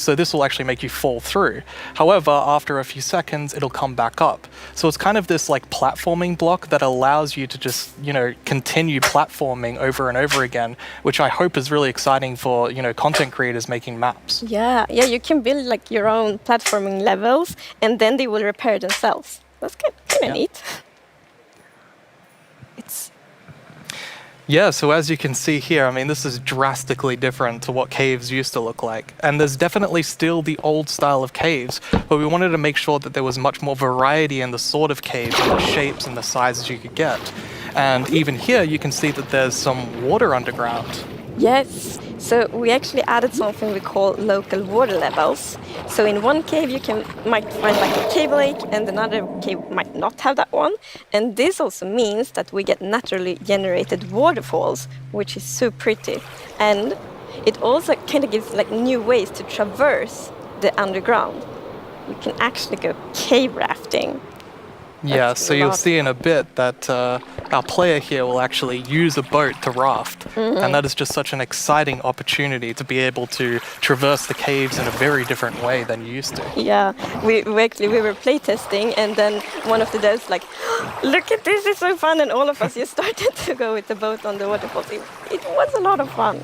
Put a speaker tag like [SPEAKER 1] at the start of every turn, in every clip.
[SPEAKER 1] so this will actually make you fall through. However, after a few seconds, it'll come back up. So it's kind of this like platforming block that allows you to just, continue platforming over and over again, which I hope is really exciting for, content creators making maps.
[SPEAKER 2] Yeah, you can build like your own platforming levels, and then they will repair themselves. That's kind of neat.
[SPEAKER 1] Yeah, so as you can see here, this is drastically different to what caves used to look like. And there's definitely still the old style of caves, but we wanted to make sure that there was much more variety in the sort of caves and the shapes and the sizes you could get. And even here, you can see that there's some water underground.
[SPEAKER 2] Yes, so we actually added something we call local water levels. So in one cave might find like a cave lake, and another cave might not have that one. And this also means that we get naturally generated waterfalls, which is so pretty. And it also kind of gives like new ways to traverse the underground. You can actually go cave rafting.
[SPEAKER 1] Yeah, so you'll see in a bit that our player here will actually use a boat to raft. And that is just such an exciting opportunity to be able to traverse the caves in a very different way than you used to.
[SPEAKER 2] Yeah, we were playtesting, and then one of the devs like, look at this, it's so fun, and all of us just started to go with the boat on the waterfalls. It was a lot of fun.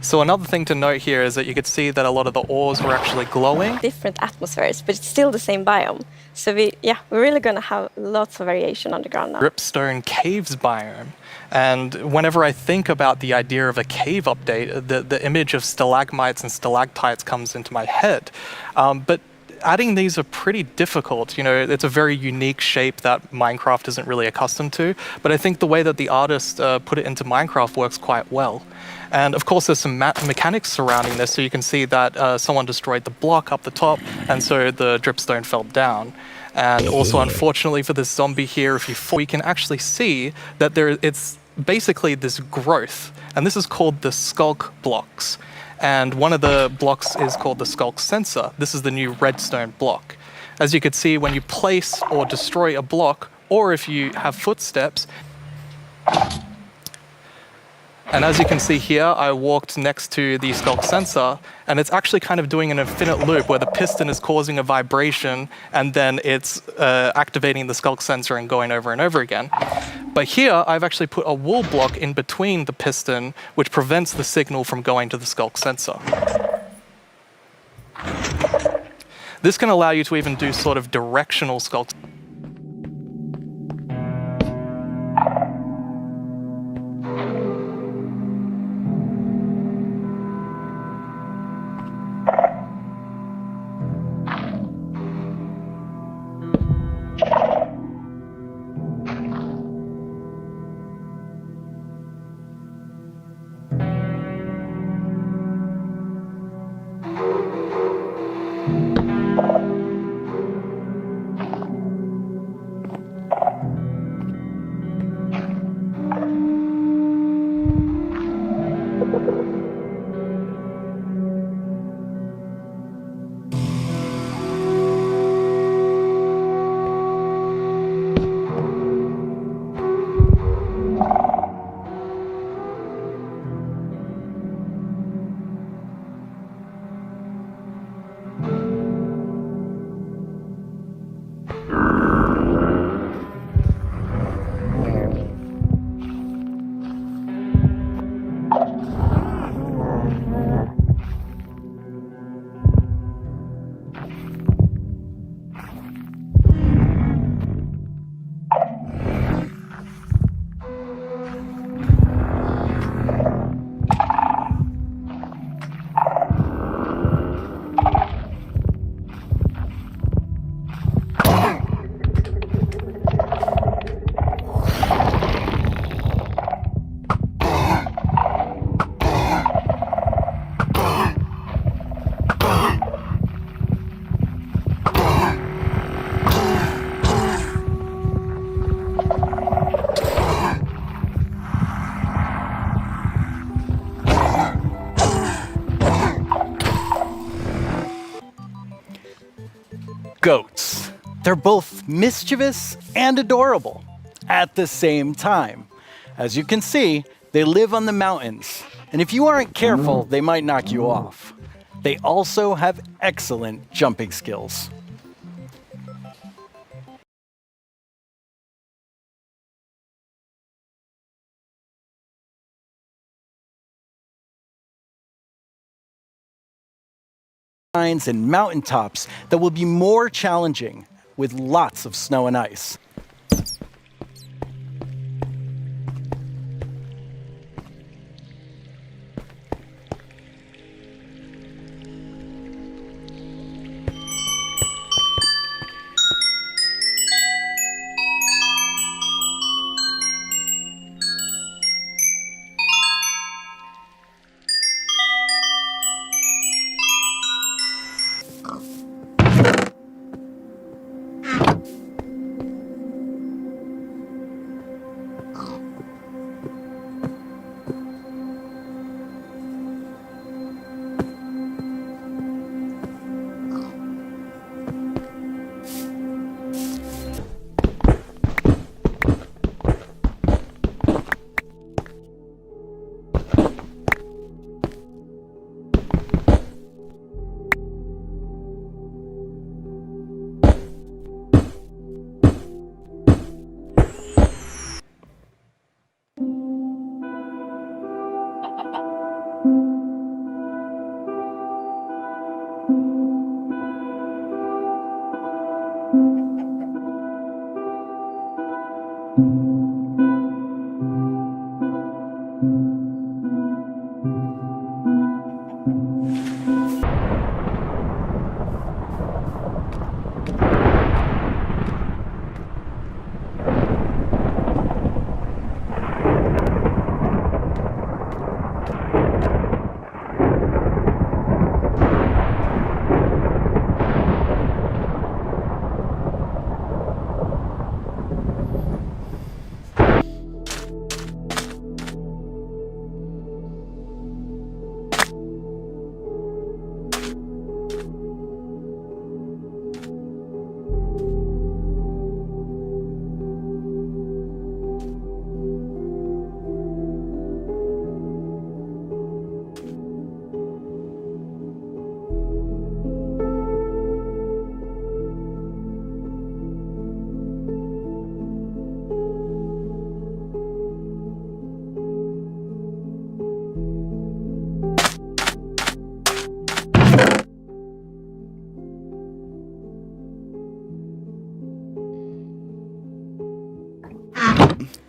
[SPEAKER 1] So another thing to note here is that you could see that a lot of the ores were actually glowing.
[SPEAKER 2] Different atmospheres, but it's still the same biome. So we're really going to have lots of variation underground now.
[SPEAKER 1] Dripstone Caves biome. And whenever I think about the idea of a cave update, the image of stalagmites and stalactites comes into my head. But adding these are pretty difficult. It's a very unique shape that Minecraft isn't really accustomed to. But I think the way that the artist put it into Minecraft works quite well. And of course, there's some mechanics surrounding this. So you can see that someone destroyed the block up the top, and so the dripstone fell down. And also, unfortunately for this zombie here, if you fall, we can actually see that it's basically this growth. And this is called the skulk blocks. And one of the blocks is called the skulk sensor. This is the new redstone block. As you can see, when you place or destroy a block, or if you have footsteps, and as you can see here, I walked next to the skulk sensor, and it's actually kind of doing an infinite loop where the piston is causing a vibration, and then it's activating the skulk sensor and going over and over again. But here, I've actually put a wool block in between the piston, which prevents the signal from going to the skulk sensor. This can allow you to even do sort of directional skulk.
[SPEAKER 3] Goats. They're both mischievous and adorable at the same time. As you can see, they live on the mountains, and if you aren't careful, they might knock you off. They also have excellent jumping skills. And mountaintops that will be more challenging with lots of snow and ice.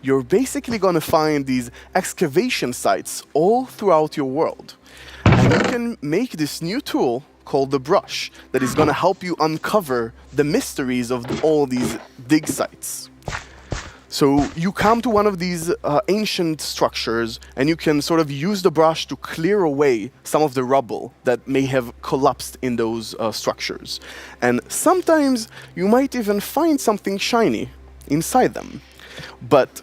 [SPEAKER 4] You're basically going to find these excavation sites all throughout your world. And you can make this new tool called the brush that is going to help you uncover the mysteries of all these dig sites. So you come to one of these ancient structures and you can sort of use the brush to clear away some of the rubble that may have collapsed in those structures. And sometimes you might even find something shiny inside them. But,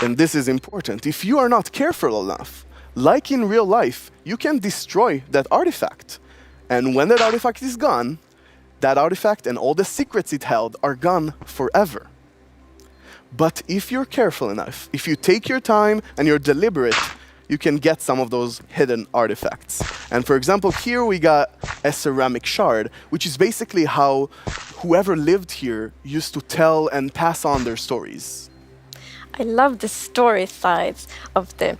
[SPEAKER 4] and this is important, if you are not careful enough, like in real life, you can destroy that artifact. And when that artifact is gone, that artifact and all the secrets it held are gone forever. But if you're careful enough, if you take your time and you're deliberate, you can get some of those hidden artifacts. And for example, here we got a ceramic shard, which is basically how whoever lived here used to tell and pass on their stories.
[SPEAKER 2] I love the story sides of the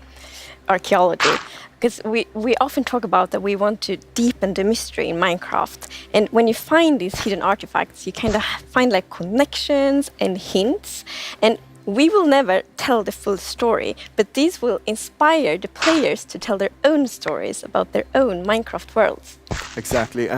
[SPEAKER 2] archaeology, because we often talk about that we want to deepen the mystery in Minecraft. And when you find these hidden artifacts, you kind of find like connections and hints. And we will never tell the full story, but these will inspire the players to tell their own stories about their own Minecraft worlds.
[SPEAKER 4] Exactly.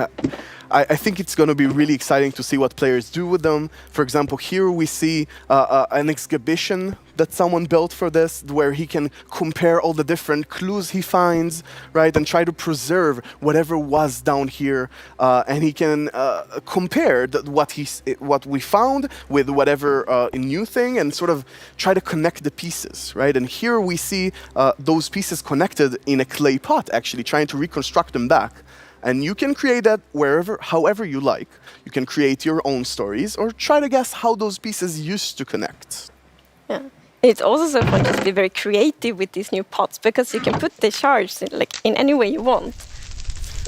[SPEAKER 4] I think it's going to be really exciting to see what players do with them. For example, here we see an exhibition that someone built for this, where he can compare all the different clues he finds, right, and try to preserve whatever was down here, and he can compare what we found with whatever new thing, and sort of try to connect the pieces, right? And here we see those pieces connected in a clay pot, actually trying to reconstruct them back. And you can create that however you like. You can create your own stories or try to guess how those pieces used to connect.
[SPEAKER 2] Yeah. It's also so fun to be very creative with these new pots, because you can put the shards in any way you want.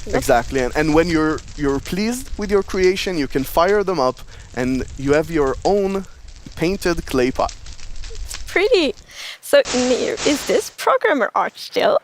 [SPEAKER 4] Exactly, and when you're pleased with your creation, you can fire them up, and you have your own painted clay pot.
[SPEAKER 2] Pretty. So, Mir, is this programmer art still?